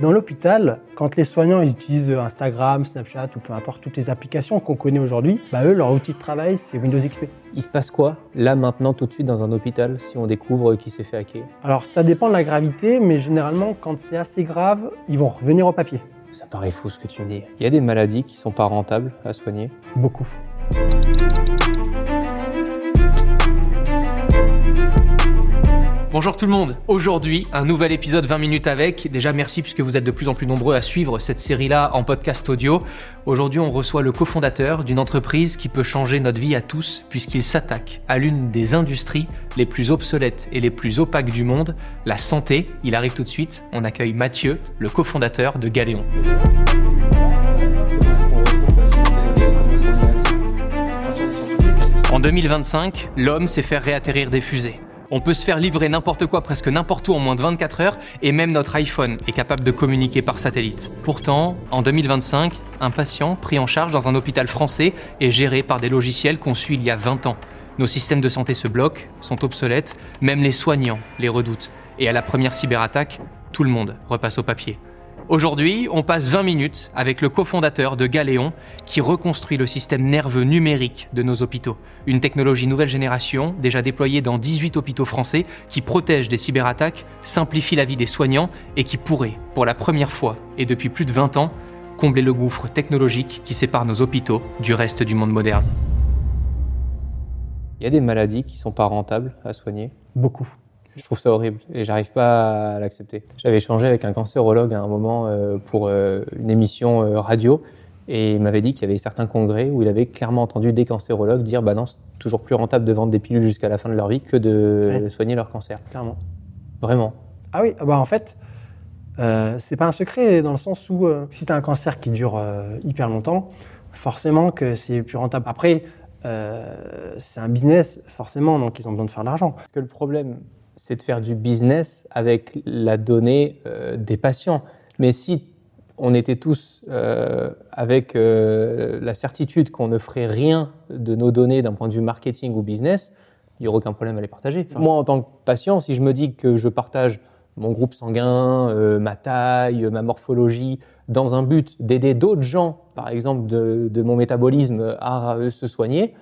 Dans l'hôpital, quand les soignants ils utilisent Instagram, Snapchat ou peu importe toutes les applications qu'on connaît aujourd'hui, eux, leur outil de travail, c'est Windows XP. Il se passe quoi, là, maintenant, tout de suite, dans un hôpital, si on découvre qui s'est fait hacker? Alors, ça dépend de la gravité, mais généralement, quand c'est assez grave, ils vont revenir au papier. Ça paraît fou ce que tu me dis. Il y a des maladies qui sont pas rentables à soigner? Beaucoup. Bonjour tout le monde, aujourd'hui un nouvel épisode 20 minutes avec. Déjà merci puisque vous êtes de plus en plus nombreux à suivre cette série-là en podcast audio. Aujourd'hui on reçoit le cofondateur d'une entreprise qui peut changer notre vie à tous puisqu'il s'attaque à l'une des industries les plus obsolètes et les plus opaques du monde, la santé. Il arrive tout de suite, on accueille Mathieu, le cofondateur de Galéon. En 2025, l'homme sait faire réatterrir des fusées. On peut se faire livrer n'importe quoi, presque n'importe où en moins de 24 heures, et même notre iPhone est capable de communiquer par satellite. Pourtant, en 2025, un patient pris en charge dans un hôpital français est géré par des logiciels conçus il y a 20 ans. Nos systèmes de santé se bloquent, sont obsolètes, même les soignants les redoutent. Et à la première cyberattaque, tout le monde repasse au papier. Aujourd'hui, on passe 20 minutes avec le cofondateur de Galéon qui reconstruit le système nerveux numérique de nos hôpitaux. Une technologie nouvelle génération, déjà déployée dans 18 hôpitaux français, qui protège des cyberattaques, simplifie la vie des soignants et qui pourrait, pour la première fois et depuis plus de 20 ans, combler le gouffre technologique qui sépare nos hôpitaux du reste du monde moderne. Il y a des maladies qui sont pas rentables à soigner? Beaucoup. Je trouve ça horrible et j'arrive pas à l'accepter. J'avais échangé avec un cancérologue à un moment pour une émission radio et il m'avait dit qu'il y avait certains congrès où il avait clairement entendu des cancérologues dire non, c'est toujours plus rentable de vendre des pilules jusqu'à la fin de leur vie que de soigner leur cancer. Clairement. Vraiment. Ah oui, en fait, c'est pas un secret dans le sens où si tu as un cancer qui dure hyper longtemps, forcément que c'est plus rentable. Après, c'est un business, forcément, donc ils ont besoin de faire de l'argent. Parce que le problème, c'est de faire du business avec la donnée des patients. Mais si on était tous avec la certitude qu'on ne ferait rien de nos données d'un point de vue marketing ou business, il n'y aurait aucun problème à les partager. Moi, en tant que patient, si je me dis que je partage mon groupe sanguin, ma taille, ma morphologie, dans un but d'aider d'autres gens, par exemple de mon métabolisme, à se soigner,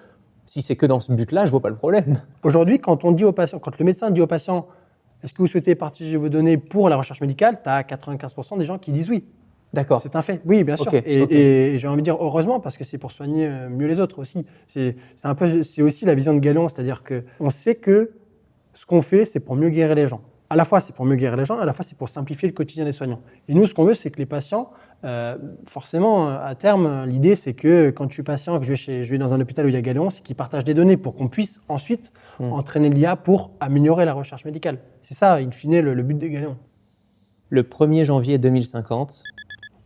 si c'est que dans ce but-là, je vois pas le problème. Aujourd'hui, quand on dit au patient, quand le médecin dit au patient « Est-ce que vous souhaitez partager vos données pour la recherche médicale ?» tu as 95% des gens qui disent oui. D'accord. C'est un fait. Oui, bien sûr. Okay, et j'ai envie de dire heureusement parce que c'est pour soigner mieux les autres aussi. C'est aussi la vision de Galéon, c'est-à-dire qu'on sait que ce qu'on fait, c'est pour mieux guérir les gens. À la fois, c'est pour mieux guérir les gens, à la fois, c'est pour simplifier le quotidien des soignants. Et nous, ce qu'on veut, c'est que les patients, forcément, à terme, l'idée, c'est que quand je suis patient, que je vais dans un hôpital où il y a Galéon, c'est qu'ils partagent des données pour qu'on puisse ensuite entraîner l'IA pour améliorer la recherche médicale. C'est ça, in fine, le but de Galéon. Le 1er janvier 2050,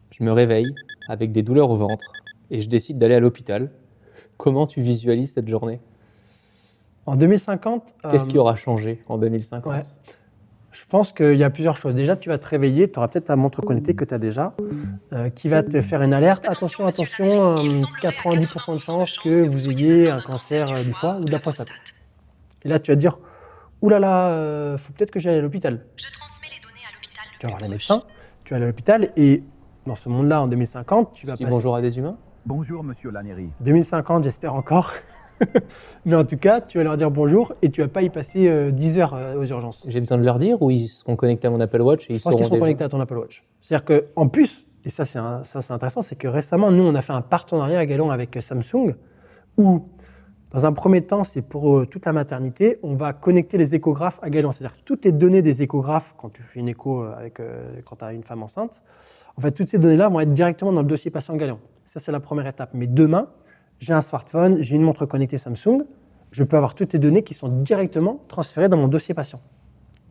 je me réveille avec des douleurs au ventre et je décide d'aller à l'hôpital. Comment tu visualises cette journée? En 2050... Qu'est-ce qui aura changé en 2050? Je pense qu'il y a plusieurs choses. Déjà, tu vas te réveiller, tu auras peut-être ta montre connectée que tu as déjà, qui va te faire une alerte. Attention, 90% de chances que vous ayez un cancer du foie ou de la prostate. Et là, tu vas te dire, oulala, faut peut-être que j'aille à l'hôpital. Je transmets les données à l'hôpital. Tu vas voir les médecins, tu vas aller à l'hôpital et dans ce monde-là, en 2050, tu vas passer... Bonjour à des humains. Bonjour, monsieur Laneri. 2050, j'espère encore. Mais en tout cas, tu vas leur dire bonjour et tu vas pas y passer 10 heures aux urgences. J'ai besoin de leur dire ou ils seront connectés à mon Apple Watch et ils Je pense qu'ils sont connectés à ton Apple Watch. C'est-à-dire qu'en plus, et ça c'est intéressant, c'est que récemment, nous, on a fait un partenariat à Galéon avec Samsung où, dans un premier temps, c'est pour toute la maternité, on va connecter les échographes à Galéon. C'est-à-dire toutes les données des échographes, quand tu fais une écho quand tu as une femme enceinte, en fait, toutes ces données-là vont être directement dans le dossier patient Galéon. Ça, c'est la première étape. Mais demain, j'ai un smartphone, j'ai une montre connectée Samsung, je peux avoir toutes les données qui sont directement transférées dans mon dossier patient.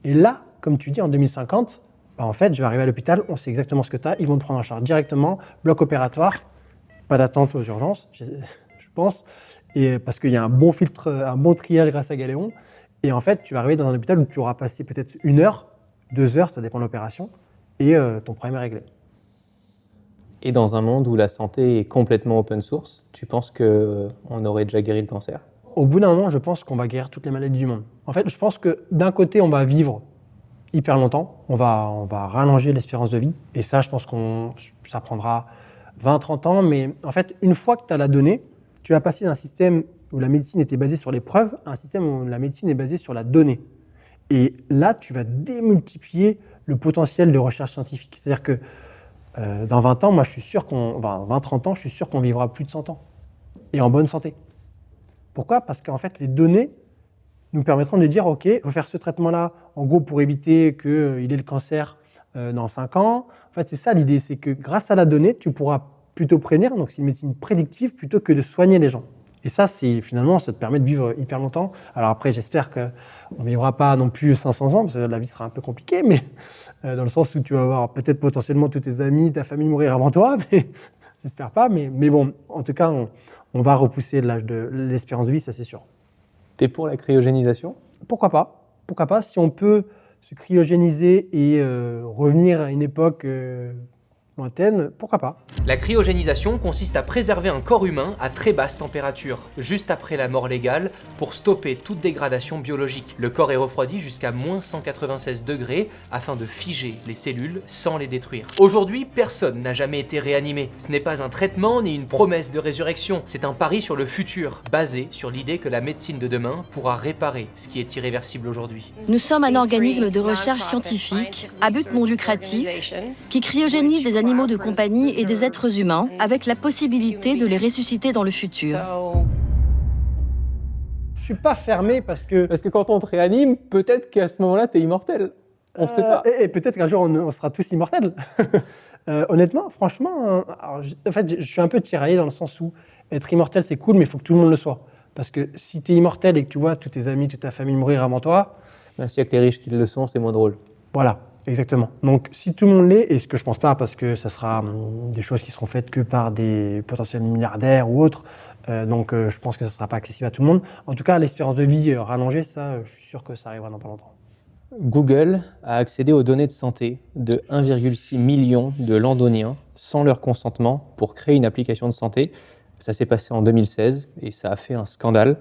Et là, comme tu dis, en 2050, en fait, je vais arriver à l'hôpital, on sait exactement ce que tu as, ils vont te prendre en charge directement, bloc opératoire, pas d'attente aux urgences, je pense, et parce qu'il y a un bon filtre, un bon triage grâce à Galéon. Et en fait, tu vas arriver dans un hôpital où tu auras passé peut-être 1 heure, 2 heures, ça dépend de l'opération, et ton problème est réglé. Et dans un monde où la santé est complètement open source, tu penses qu'on aurait déjà guéri le cancer? Au bout d'un moment, je pense qu'on va guérir toutes les maladies du monde. En fait, je pense que d'un côté, on va vivre hyper longtemps. On va rallonger l'espérance de vie. Et ça, je pense ça prendra 20-30 ans. Mais en fait, une fois que tu as la donnée, tu vas passer d'un système où la médecine était basée sur les preuves à un système où la médecine est basée sur la donnée. Et là, tu vas démultiplier le potentiel de recherche scientifique. C'est-à-dire que dans 20 ans, moi, je suis sûr 20-30 ans, je suis sûr qu'on vivra plus de 100 ans. Et en bonne santé. Pourquoi ? Parce qu'en fait, les données nous permettront de dire, OK, il faut faire ce traitement-là, en gros, pour éviter qu'il ait le cancer dans 5 ans. En fait, c'est ça l'idée, c'est que grâce à la donnée, tu pourras plutôt prévenir, donc c'est une médecine prédictive plutôt que de soigner les gens. Et ça, finalement, ça te permet de vivre hyper longtemps. Alors après, j'espère qu'on ne vivra pas non plus 500 ans, parce que la vie sera un peu compliquée, mais dans le sens où tu vas voir peut-être potentiellement tous tes amis, ta famille mourir avant toi, mais j'espère pas. Mais bon, en tout cas, on va repousser l'âge de l'espérance de vie, ça c'est sûr. T'es pour la cryogénisation ? Pourquoi pas ? Pourquoi pas ? Si on peut se cryogéniser et revenir à une époque lointaine, pourquoi pas ? La cryogénisation consiste à préserver un corps humain à très basse température, juste après la mort légale, pour stopper toute dégradation biologique. Le corps est refroidi jusqu'à moins 196 degrés afin de figer les cellules sans les détruire. Aujourd'hui, personne n'a jamais été réanimé. Ce n'est pas un traitement ni une promesse de résurrection, c'est un pari sur le futur, basé sur l'idée que la médecine de demain pourra réparer ce qui est irréversible aujourd'hui. Nous sommes un organisme de recherche scientifique à but non lucratif qui cryogénise des animaux de compagnie et des êtres humains avec la possibilité de les ressusciter dans le futur. Je suis pas fermé parce que quand on te réanime, peut-être qu'à ce moment-là, t'es immortel. On sait pas. Et peut-être qu'un jour, on sera tous immortels. Honnêtement, franchement, en fait, je suis un peu tiraillé dans le sens où être immortel, c'est cool, mais il faut que tout le monde le soit. Parce que si tu es immortel et que tu vois tous tes amis, toute ta famille mourir avant toi... Ben, s'il y a que les riches qui le sont, c'est moins drôle. Voilà, exactement. Donc, si tout le monde l'est, et ce que je pense pas, parce que ça sera des choses qui seront faites que par des potentiels milliardaires ou autres, je pense que ça sera pas accessible à tout le monde. En tout cas, l'espérance de vie rallongée, ça, je suis sûr que ça arrivera dans pas longtemps. Google a accédé aux données de santé de 1,6 million de Londoniens sans leur consentement pour créer une application de santé. Ça s'est passé en 2016 et ça a fait un scandale.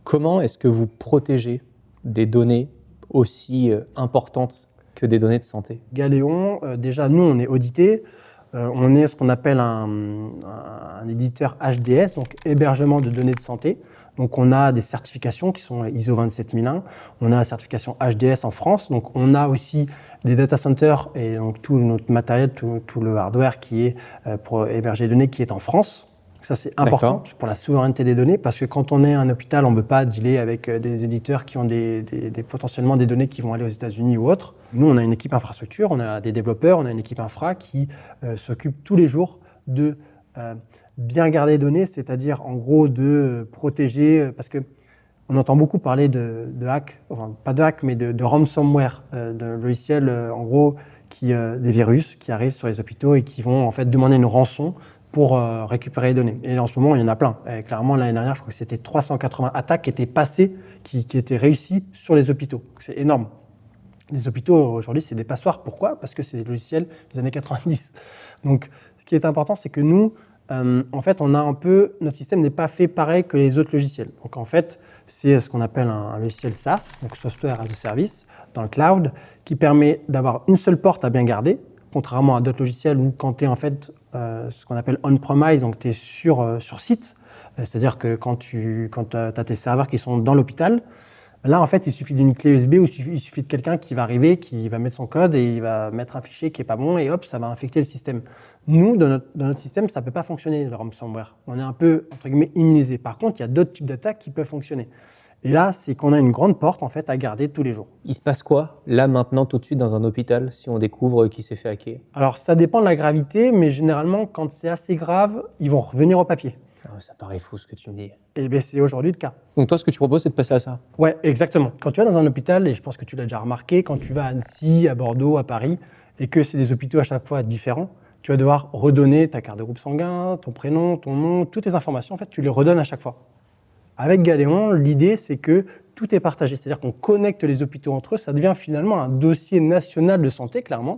Comment est-ce que vous protégez des données aussi importantes que des données de santé ? Galéon, déjà, nous, on est audité. On est ce qu'on appelle un éditeur HDS, donc hébergement de données de santé. Donc, on a des certifications qui sont ISO 27001. On a la certification HDS en France. Donc, on a aussi des data centers et donc tout notre matériel, tout le hardware qui est pour héberger les données qui est en France. Ça, c'est important pour la souveraineté des données parce que quand on est un hôpital, on ne peut pas dealer avec des éditeurs qui ont potentiellement des données qui vont aller aux États-Unis ou autres. Nous, on a une équipe infrastructure, on a des développeurs, on a une équipe infra qui s'occupe tous les jours de bien garder les données, c'est-à-dire en gros de protéger, parce qu'on entend beaucoup parler de hack, enfin pas de hack, mais de ransomware, de logiciels en gros des virus qui arrivent sur les hôpitaux et qui vont en fait demander une rançon pour récupérer les données. Et en ce moment, il y en a plein. Et clairement, l'année dernière, je crois que c'était 380 attaques qui étaient passées, qui étaient réussies sur les hôpitaux. C'est énorme. Les hôpitaux, aujourd'hui, c'est des passoires. Pourquoi ? Parce que c'est des logiciels des années 90. Donc, ce qui est important, c'est que nous, en fait, notre système n'est pas fait pareil que les autres logiciels. Donc, en fait, c'est ce qu'on appelle un logiciel SaaS, donc Software as a Service, dans le cloud, qui permet d'avoir une seule porte à bien garder, contrairement à d'autres logiciels où quand tu es en fait ce qu'on appelle on-premise, donc tu es sur site, c'est-à-dire que quand tu as tes serveurs qui sont dans l'hôpital, là en fait il suffit d'une clé USB ou il suffit de quelqu'un qui va arriver, qui va mettre son code et il va mettre un fichier qui n'est pas bon et hop, ça va infecter le système. Nous, dans notre système, ça ne peut pas fonctionner le ransomware. On est un peu, entre guillemets, immunisé. Par contre, il y a d'autres types d'attaques qui peuvent fonctionner. Et là, c'est qu'on a une grande porte en fait à garder tous les jours. Il se passe quoi, là, maintenant, tout de suite, dans un hôpital, si on découvre qu'il s'est fait hacker ? Alors, ça dépend de la gravité, mais généralement, quand c'est assez grave, ils vont revenir au papier. Ça paraît fou ce que tu me dis. Et bien, c'est aujourd'hui le cas. Donc toi, ce que tu proposes, c'est de passer à ça ? Ouais, exactement. Quand tu vas dans un hôpital, et je pense que tu l'as déjà remarqué, quand tu vas à Annecy, à Bordeaux, à Paris, et que c'est des hôpitaux à chaque fois différents, tu vas devoir redonner ta carte de groupe sanguin, ton prénom, ton nom, toutes tes informations, en fait, tu les redonnes à chaque fois. Avec Galéon, l'idée, c'est que tout est partagé. C'est-à-dire qu'on connecte les hôpitaux entre eux. Ça devient finalement un dossier national de santé, clairement,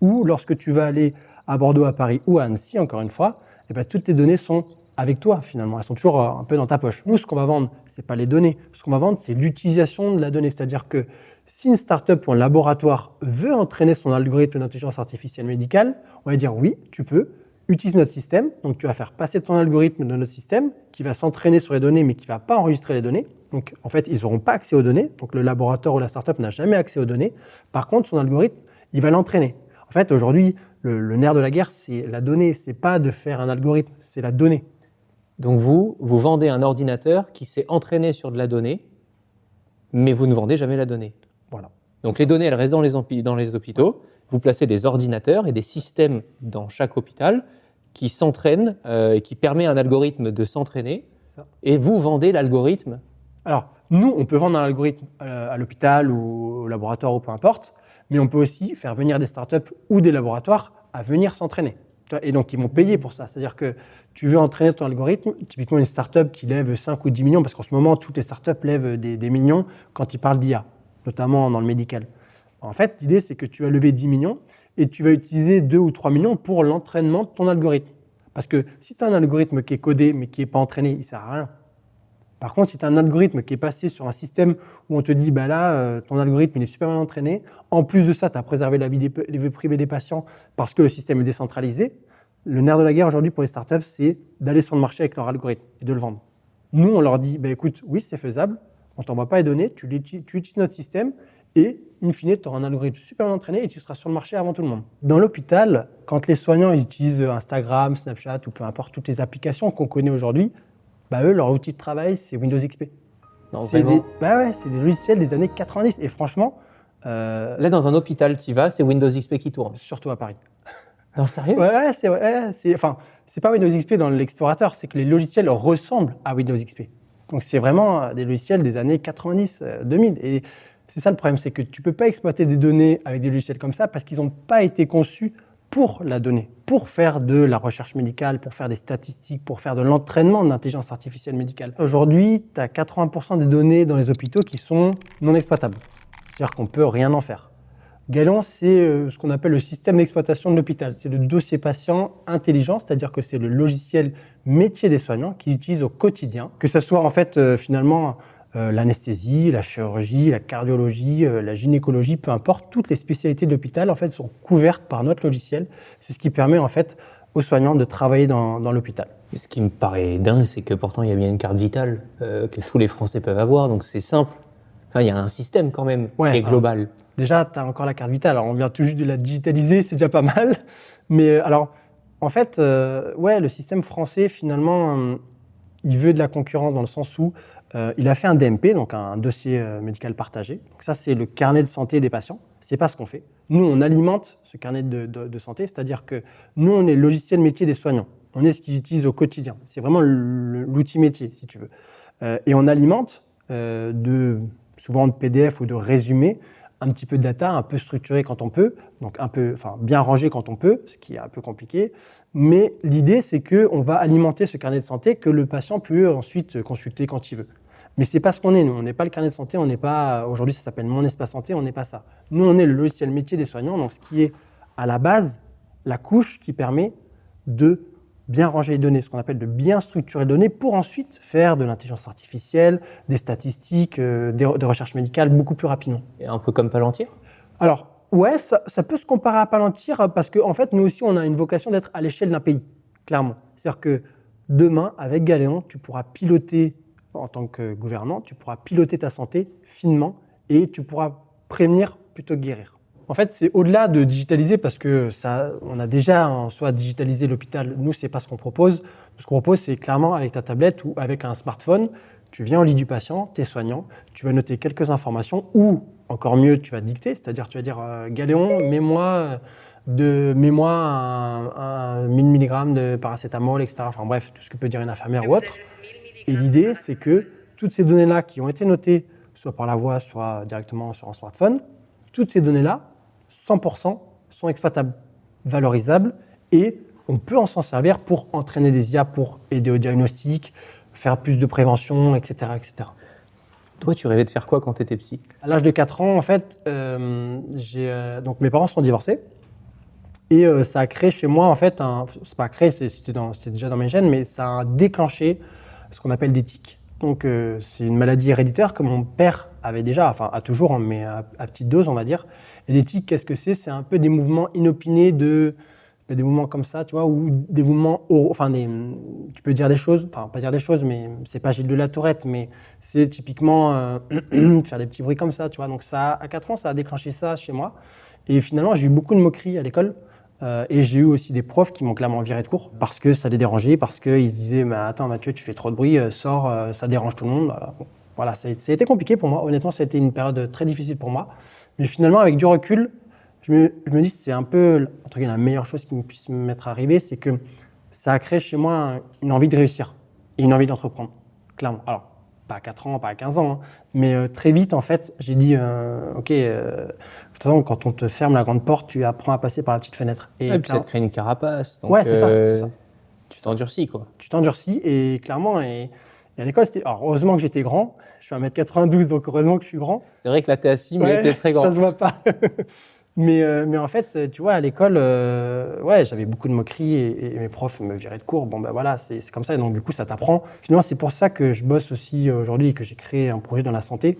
où lorsque tu vas aller à Bordeaux, à Paris ou à Annecy, encore une fois, eh ben, toutes tes données sont avec toi finalement. Elles sont toujours un peu dans ta poche. Nous, ce qu'on va vendre, c'est pas les données. Ce qu'on va vendre, c'est l'utilisation de la donnée. C'est-à-dire que si une start-up ou un laboratoire veut entraîner son algorithme d'intelligence artificielle médicale, on va dire oui, tu peux. Utilise notre système. Donc, tu vas faire passer ton algorithme dans notre système qui va s'entraîner sur les données, mais qui ne va pas enregistrer les données. Donc, en fait, ils n'auront pas accès aux données. Donc, le laboratoire ou la start-up n'a jamais accès aux données. Par contre, son algorithme, il va l'entraîner. En fait, aujourd'hui, le nerf de la guerre, c'est la donnée. Ce n'est pas de faire un algorithme, c'est la donnée. Donc, vous vendez un ordinateur qui s'est entraîné sur de la donnée, mais vous ne vendez jamais la donnée. Voilà. Donc, les données, elles restent dans les hôpitaux. Vous placez des ordinateurs et des systèmes dans chaque hôpital qui s'entraînent et qui permet à un algorithme de s'entraîner. Et vous vendez l'algorithme. Alors, nous, on peut vendre un algorithme à l'hôpital ou au laboratoire ou peu importe, mais on peut aussi faire venir des startups ou des laboratoires à venir s'entraîner. Et donc, ils vont payer pour ça. C'est-à-dire que tu veux entraîner ton algorithme, typiquement une startup qui lève 5 ou 10 millions, parce qu'en ce moment, toutes les startups lèvent des millions quand ils parlent d'IA, notamment dans le médical. En fait, l'idée, c'est que tu vas lever 10 millions et tu vas utiliser 2 ou 3 millions pour l'entraînement de ton algorithme. Parce que si tu as un algorithme qui est codé mais qui n'est pas entraîné, il ne sert à rien. Par contre, si tu as un algorithme qui est passé sur un système où on te dit ton algorithme il est super bien entraîné, en plus de ça, tu as préservé la vie privée des patients parce que le système est décentralisé, le nerf de la guerre aujourd'hui pour les startups, c'est d'aller sur le marché avec leur algorithme et de le vendre. Nous, on leur dit écoute, oui, c'est faisable, on ne t'envoie pas les données, tu utilises notre système et, in fine, tu auras un algorithme super bien entraîné et tu seras sur le marché avant tout le monde. Dans l'hôpital, quand les soignants ils utilisent Instagram, Snapchat ou peu importe toutes les applications qu'on connaît aujourd'hui, eux, leur outil de travail, c'est Windows XP. C'est des logiciels des années 90. Et franchement... Là, dans un hôpital qui va, c'est Windows XP qui tourne. Surtout à Paris. Non, sérieux ? Ouais, c'est pas Windows XP dans l'explorateur, c'est que les logiciels ressemblent à Windows XP. Donc, c'est vraiment des logiciels des années 90, 2000. Et c'est ça le problème, c'est que tu peux pas exploiter des données avec des logiciels comme ça parce qu'ils n'ont pas été conçus pour la donnée, pour faire de la recherche médicale, pour faire des statistiques, pour faire de l'entraînement d'intelligence artificielle médicale. Aujourd'hui, tu as 80% des données dans les hôpitaux qui sont non exploitables. C'est-à-dire qu'on ne peut rien en faire. Galion, c'est ce qu'on appelle le système d'exploitation de l'hôpital. C'est le dossier patient intelligent, c'est-à-dire que c'est le logiciel métier des soignants qu'ils utilisent au quotidien. Que ce soit en fait finalement l'anesthésie, la chirurgie, la cardiologie, la gynécologie, peu importe, toutes les spécialités de l'hôpital en fait sont couvertes par notre logiciel. C'est ce qui permet en fait aux soignants de travailler dans l'hôpital. Ce qui me paraît dingue, c'est que pourtant il y a bien une carte vitale que tous les Français peuvent avoir, donc c'est simple. Enfin, il y a un système quand même qui est global. Déjà, tu as encore la carte vitale. Alors, on vient tout juste de la digitaliser, c'est déjà pas mal. Mais alors, en fait, le système français, finalement, il veut de la concurrence dans le sens où il a fait un DMP, donc un dossier médical partagé. Donc ça, c'est le carnet de santé des patients. C'est pas ce qu'on fait. Nous, on alimente ce carnet de santé, c'est-à-dire que nous, on est le logiciel métier des soignants. On est ce qu'ils utilisent au quotidien. C'est vraiment l'outil métier, si tu veux. Et on alimente souvent de PDF ou de résumés, un petit peu de data, un peu structuré quand on peut, donc bien rangé quand on peut, ce qui est un peu compliqué. Mais l'idée, c'est qu'on va alimenter ce carnet de santé que le patient peut ensuite consulter quand il veut. Mais c'est pas ce qu'on est, nous. On n'est pas le carnet de santé, on n'est pas. Aujourd'hui, ça s'appelle Mon Espace Santé, on n'est pas ça. Nous, on est le logiciel métier des soignants, donc ce qui est à la base la couche qui permet de bien ranger les données, ce qu'on appelle de bien structurer les données pour ensuite faire de l'intelligence artificielle, des statistiques, des recherches médicales beaucoup plus rapidement. Et un peu comme Palantir ? Alors, ouais, ça peut se comparer à Palantir parce qu'en fait, nous aussi, on a une vocation d'être à l'échelle d'un pays, clairement. C'est-à-dire que demain, avec Galéon, tu pourras piloter, en tant que gouvernant, tu pourras piloter ta santé finement et tu pourras prévenir plutôt que guérir. En fait, c'est au-delà de digitaliser parce que on a déjà en soi digitalisé l'hôpital. Nous, c'est pas ce qu'on propose. Ce qu'on propose, c'est clairement avec ta tablette ou avec un smartphone, tu viens au lit du patient, tu es soignant, tu vas noter quelques informations ou, encore mieux, tu vas dicter, c'est-à-dire tu vas dire Galéon, mets-moi un 1000 mg de paracétamol, etc. Enfin bref, tout ce que peut dire une infirmière ou autre. Et l'idée, c'est que toutes ces données-là qui ont été notées, soit par la voix, soit directement sur un smartphone, toutes ces données-là, 100% sont exploitables, valorisables, et on peut s'en servir pour entraîner des IA, pour aider au diagnostic, faire plus de prévention, etc., etc. Toi, tu rêvais de faire quoi quand tu étais petit ? À l'âge de 4 ans, en fait, donc mes parents sont divorcés. Et ça a créé chez moi, en fait, c'est pas créé, c'était déjà dans mes gènes, mais ça a déclenché ce qu'on appelle des tics. Donc, c'est une maladie héréditaire que mon père avait déjà, enfin, a toujours, hein, mais à petite dose, on va dire. Et des tics, qu'est-ce que c'est? C'est un peu des mouvements inopinés des mouvements comme ça, tu vois, ou des mouvements, enfin, tu peux dire des choses, enfin, pas dire des choses, mais c'est pas Gilles de la Tourette, mais c'est typiquement faire des petits bruits comme ça, tu vois. Donc, à 4 ans, ça a déclenché ça chez moi. Et finalement, j'ai eu beaucoup de moqueries à l'école. Et j'ai eu aussi des profs qui m'ont clairement viré de cours parce que ça les dérangeait, parce qu'ils se disaient « Attends Mathieu, tu fais trop de bruit, sors, ça dérange tout le monde ». Voilà, ça a été compliqué pour moi. Honnêtement, ça a été une période très difficile pour moi. Mais finalement, avec du recul, je me dis que c'est un peu entre guillemets, la meilleure chose qui me puisse m'être arrivée, c'est que ça a créé chez moi une envie de réussir et une envie d'entreprendre, clairement. Alors, pas à 4 ans, pas à 15 ans, hein, mais très vite, en fait, j'ai dit OK, de toute façon, quand on te ferme la grande porte, tu apprends à passer par la petite fenêtre. Et puis ça te crée une carapace. Donc, ouais, c'est ça. Tu t'endurcis, quoi. Tu t'endurcis et clairement, et à l'école, alors, heureusement que j'étais grand. Je fais 1m92, donc heureusement que je suis grand. C'est vrai que là, t'es assis, mais t'es très grand. Ça se voit pas. mais en fait, tu vois, à l'école, ouais, j'avais beaucoup de moqueries et mes profs me viraient de cours. Bon, ben voilà, c'est comme ça. Et donc, du coup, ça t'apprend. Finalement, c'est pour ça que je bosse aussi aujourd'hui et que j'ai créé un projet dans la santé.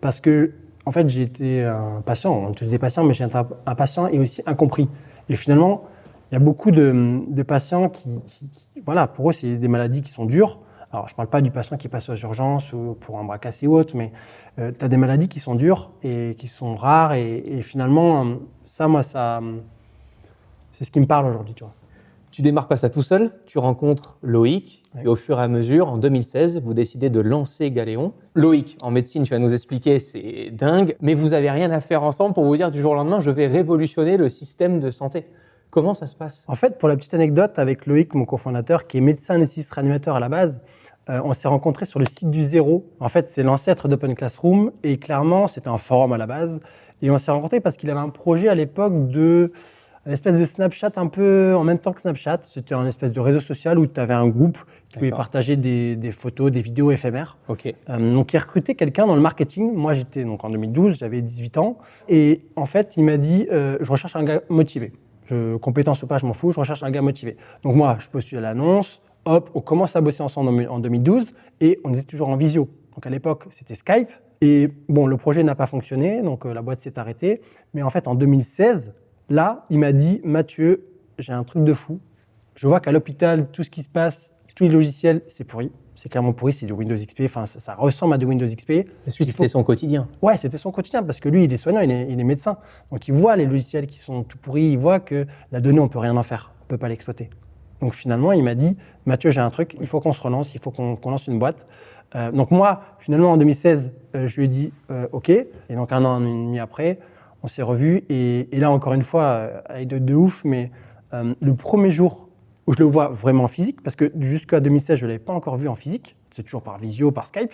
Parce que, en fait, j'ai été un patient. On est tous des patients, mais j'ai été un patient et aussi incompris. Et finalement, il y a beaucoup de patients qui, voilà, pour eux, c'est des maladies qui sont dures. Alors, je ne parle pas du patient qui passe aux urgences ou pour un bras cassé ou autre, mais tu as des maladies qui sont dures et qui sont rares. Et finalement, ça, moi, c'est ce qui me parle aujourd'hui, tu vois. Tu démarres pas ça tout seul, tu rencontres Loïc, ouais. Et au fur et à mesure, en 2016, vous décidez de lancer Galéon. Loïc, en médecine, tu vas nous expliquer, c'est dingue, mais vous n'avez rien à faire ensemble pour vous dire du jour au lendemain, je vais révolutionner le système de santé. Comment ça se passe? En fait, pour la petite anecdote, avec Loïc, mon cofondateur, qui est médecin anesthésiste réanimateur à la base, on s'est rencontrés sur le site du Zéro. En fait, c'est l'ancêtre d'Open Classroom, et clairement, c'était un forum à la base. Et on s'est rencontrés parce qu'il avait un projet à l'époque une espèce de Snapchat un peu en même temps que Snapchat. C'était un espèce de réseau social où tu avais un groupe qui pouvait partager des photos, des vidéos éphémères. Okay. Donc, il recrutait quelqu'un dans le marketing. Moi, j'étais donc en 2012, j'avais 18 ans. Et en fait, il m'a dit je recherche un gars motivé. Compétence ou pas, je m'en fous, je recherche un gars motivé. Donc moi, je postule à l'annonce, hop, on commence à bosser ensemble en 2012 et on était toujours en visio. Donc à l'époque, c'était Skype. Et bon, le projet n'a pas fonctionné, donc la boîte s'est arrêtée. Mais en fait, en 2016, là, il m'a dit « Mathieu, j'ai un truc de fou. Je vois qu'à l'hôpital, tout ce qui se passe, tous les logiciels, c'est pourri. C'est clairement pourri, c'est du Windows XP, enfin ça ressemble à du Windows XP. » C'était son quotidien. Ouais, c'était son quotidien parce que lui, il est soignant, il est médecin. Donc il voit les logiciels qui sont tout pourris, il voit que la donnée, on peut rien en faire, on peut pas l'exploiter. Donc finalement, il m'a dit « Mathieu, j'ai un truc, il faut qu'on se relance, il faut qu'on lance une boîte. » Donc moi, finalement, en 2016, je lui ai dit « OK ». Et donc un an et demi après, on s'est revus. Et là, encore une fois, anecdote de ouf, mais le premier jour où je le vois vraiment en physique, parce que jusqu'à 2016, je ne l'avais pas encore vu en physique, c'est toujours par visio, par Skype.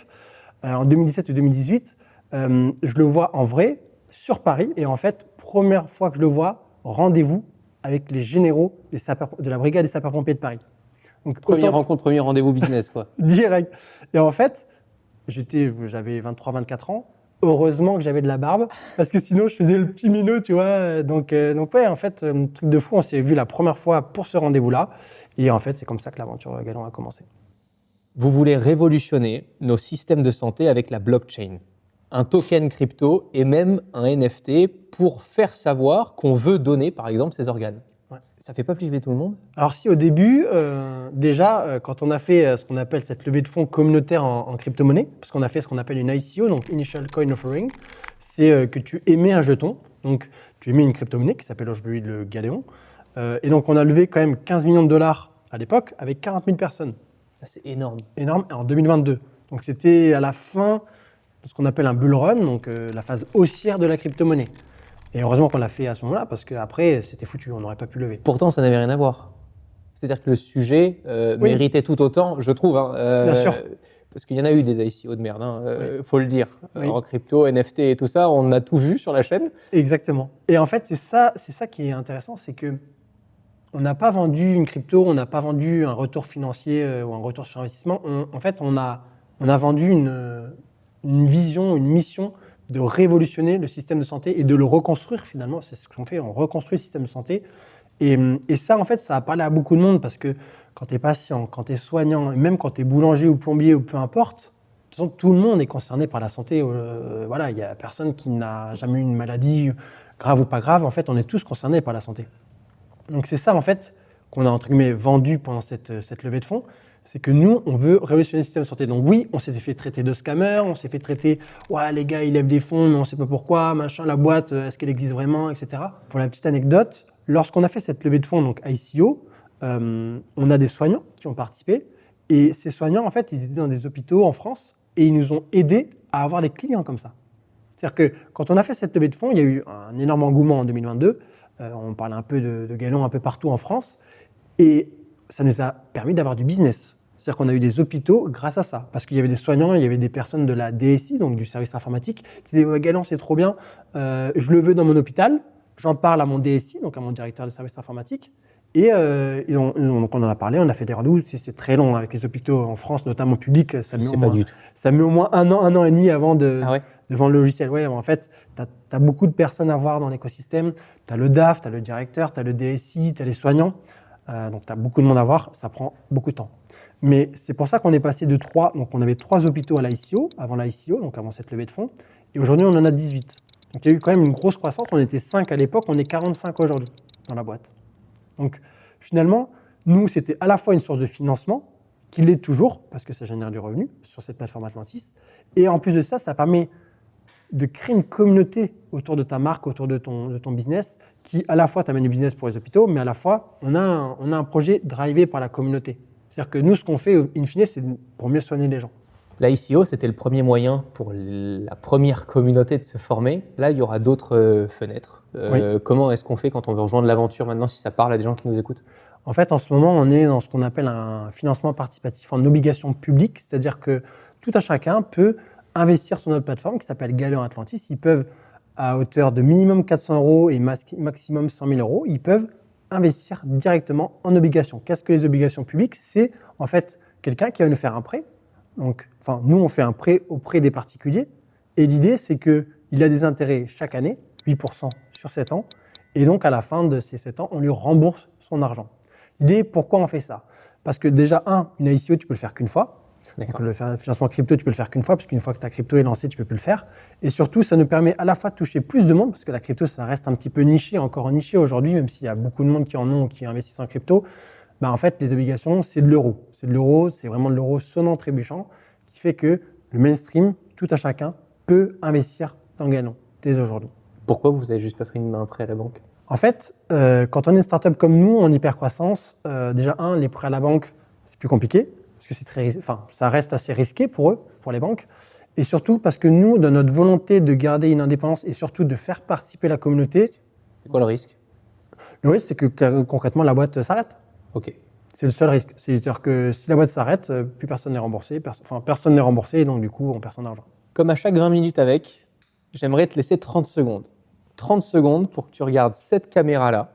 En 2017 et 2018, je le vois en vrai, sur Paris, et en fait, première fois que je le vois, rendez-vous avec les généraux de la brigade des sapeurs-pompiers de Paris. Donc, première rencontre, premier rendez-vous business, quoi. Direct. Et en fait, j'avais 23-24 ans, heureusement que j'avais de la barbe, parce que sinon, je faisais le petit minot, tu vois. Donc ouais, en fait, truc de fou, on s'est vu la première fois pour ce rendez-vous-là, et en fait, c'est comme ça que l'aventure Galéon a commencé. Vous voulez révolutionner nos systèmes de santé avec la blockchain, un token crypto et même un NFT pour faire savoir qu'on veut donner, par exemple, ses organes. Ouais. Ça ne fait pas flipper tout le monde? Alors si, au début, déjà, quand on a fait ce qu'on appelle cette levée de fonds communautaire en crypto-monnaie, parce qu'on a fait ce qu'on appelle une ICO, donc Initial Coin Offering, c'est que tu émets un jeton, donc tu émets une crypto-monnaie qui s'appelle aujourd'hui le Galéon, et donc on a levé quand même 15 millions de dollars à l'époque avec 40 000 personnes. C'est énorme. Énorme, en 2022. Donc c'était à la fin de ce qu'on appelle un bull run, donc la phase haussière de la crypto-monnaie. Et heureusement qu'on l'a fait à ce moment-là, parce qu'après, c'était foutu, on n'aurait pas pu lever. Pourtant, ça n'avait rien à voir. C'est-à-dire que le sujet méritait tout autant, je trouve. Bien sûr. Parce qu'il y en a eu des ICO de merde, faut le dire. Oui. En crypto, NFT et tout ça, on a tout vu sur la chaîne. Exactement. Et en fait, c'est ça qui est intéressant, c'est que on n'a pas vendu une crypto, on n'a pas vendu un retour financier ou un retour sur investissement. En fait, on a vendu une vision, une mission de révolutionner le système de santé et de le reconstruire finalement. C'est ce qu'on fait, on reconstruit le système de santé. Et ça, en fait, ça a parlé à beaucoup de monde parce que quand tu es patient, quand tu es soignant, et même quand tu es boulanger ou plombier ou peu importe, de toute façon, tout le monde est concerné par la santé. Voilà, il n'y a personne qui n'a jamais eu une maladie grave ou pas grave. En fait, on est tous concernés par la santé. Donc c'est ça, en fait, qu'on a, entre guillemets, vendu pendant cette levée de fonds. C'est que nous, on veut révolutionner le système de santé. Donc oui, on s'est fait traiter de scammer, on s'est fait traiter « Ouais, les gars, ils lèvent des fonds, mais on ne sait pas pourquoi, machin, la boîte, est-ce qu'elle existe vraiment, etc. » Pour la petite anecdote, lorsqu'on a fait cette levée de fonds, donc ICO, on a des soignants qui ont participé. Et ces soignants, en fait, ils étaient dans des hôpitaux en France et ils nous ont aidés à avoir des clients comme ça. C'est-à-dire que quand on a fait cette levée de fonds, il y a eu un énorme engouement en 2022. On parlait un peu de galons un peu partout en France. Et ça nous a permis d'avoir du business. C'est-à-dire qu'on a eu des hôpitaux grâce à ça. Parce qu'il y avait des soignants, il y avait des personnes de la DSI, donc du service informatique, qui disaient « Galon, c'est trop bien, je le veux dans mon hôpital. » J'en parle à mon DSI, donc à mon directeur de service informatique. Et donc on en a parlé, on a fait des rendez-vous. C'est très long avec les hôpitaux en France, notamment publics. Ça met au moins un an et demi avant devant le logiciel. Ouais, en fait, tu as beaucoup de personnes à voir dans l'écosystème. Tu as le DAF, tu as le directeur, tu as le DSI, tu as les soignants. Donc tu as beaucoup de monde à voir, ça prend beaucoup de temps. Mais c'est pour ça qu'on est passé de 3, donc on avait 3 hôpitaux à l'ICO, donc avant cette levée de fonds, et aujourd'hui on en a 18. Donc il y a eu quand même une grosse croissance, on était 5 à l'époque, on est 45 aujourd'hui dans la boîte. Donc finalement, nous c'était à la fois une source de financement, qui l'est toujours, parce que ça génère du revenu sur cette plateforme Atlantis, et en plus de ça, ça permet de créer une communauté autour de ta marque, autour de ton business, qui à la fois t'amène du business pour les hôpitaux, mais à la fois, on a un projet drivé par la communauté. C'est-à-dire que nous, ce qu'on fait, in fine, c'est pour mieux soigner les gens. L'ICO, c'était le premier moyen pour la première communauté de se former. Là, il y aura d'autres fenêtres. Oui. Comment est-ce qu'on fait quand on veut rejoindre l'aventure maintenant, si ça parle à des gens qui nous écoutent? En fait, en ce moment, on est dans ce qu'on appelle un financement participatif en obligation publique, c'est-à-dire que tout un chacun peut investir sur notre plateforme qui s'appelle Galon Atlantis. Ils peuvent, à hauteur de minimum 400 € et maximum 100 000 €, ils peuvent investir directement en obligations. Qu'est-ce que les obligations publiques? C'est en fait quelqu'un qui va nous faire un prêt. Donc, nous, on fait un prêt auprès des particuliers. Et l'idée, c'est qu'il a des intérêts chaque année, 8% sur 7 ans. Et donc, à la fin de ces 7 ans, on lui rembourse son argent. L'idée, pourquoi on fait ça? Parce que déjà, une ICO, tu peux le faire qu'une fois. Donc, le financement crypto, tu peux le faire qu'une fois, parce qu'une fois que ta crypto est lancée, tu peux plus le faire. Et surtout, ça nous permet à la fois de toucher plus de monde, parce que la crypto, ça reste un petit peu niché, encore niché aujourd'hui, même s'il y a beaucoup de monde qui en ont, qui investissent en crypto. En fait, les obligations, c'est de l'euro. C'est de l'euro, c'est vraiment de l'euro sonnant, trébuchant, qui fait que le mainstream, tout un chacun, peut investir dans Galon dès aujourd'hui. Pourquoi vous n'avez juste pas pris un prêt à la banque? En fait, quand on est une startup comme nous, en hypercroissance, déjà, les prêts à la banque, c'est plus compliqué. Parce que ça reste assez risqué pour eux, pour les banques. Et surtout parce que nous, dans notre volonté de garder une indépendance et surtout de faire participer la communauté... C'est quoi le risque? Le risque, c'est que concrètement, la boîte s'arrête. Ok. C'est le seul risque. C'est-à-dire que si la boîte s'arrête, plus personne n'est remboursé. Personne n'est remboursé et donc du coup, on perd son argent. Comme à chaque 20 minutes avec, j'aimerais te laisser 30 secondes. 30 secondes pour que tu regardes cette caméra-là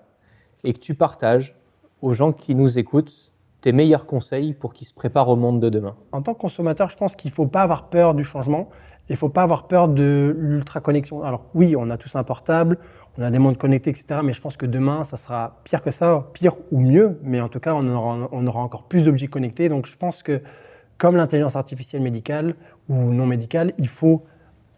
et que tu partages aux gens qui nous écoutent tes meilleurs conseils pour qu'ils se préparent au monde de demain. En tant que consommateur, je pense qu'il ne faut pas avoir peur du changement. Il ne faut pas avoir peur de l'ultra-connexion. Alors oui, on a tous un portable, on a des montres connectées, etc. Mais je pense que demain, ça sera pire que ça, pire ou mieux. Mais en tout cas, on aura encore plus d'objets connectés. Donc je pense que comme l'intelligence artificielle médicale ou non médicale, il faut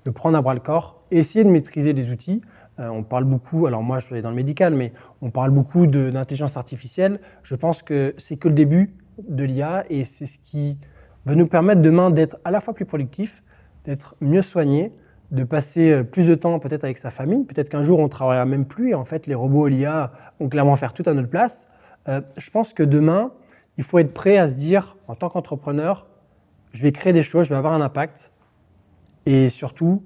le prendre à bras-le-corps, essayer de maîtriser les outils. On parle beaucoup, alors moi je suis dans le médical, mais on parle beaucoup d'intelligence artificielle. Je pense que c'est que le début de l'IA et c'est ce qui va nous permettre demain d'être à la fois plus productif, d'être mieux soigné, de passer plus de temps peut-être avec sa famille. Peut-être qu'un jour on ne travaillera même plus et en fait les robots et l'IA vont clairement faire tout à notre place. Je pense que demain, il faut être prêt à se dire en tant qu'entrepreneur, je vais créer des choses, je vais avoir un impact et surtout,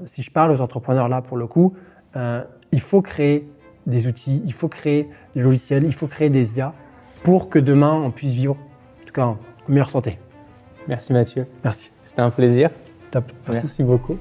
si je parle aux entrepreneurs là pour le coup, il faut créer des outils, il faut créer des logiciels, il faut créer des IA pour que demain on puisse vivre en tout cas en meilleure santé. Merci Mathieu. Merci. C'était un plaisir. Top. Merci beaucoup.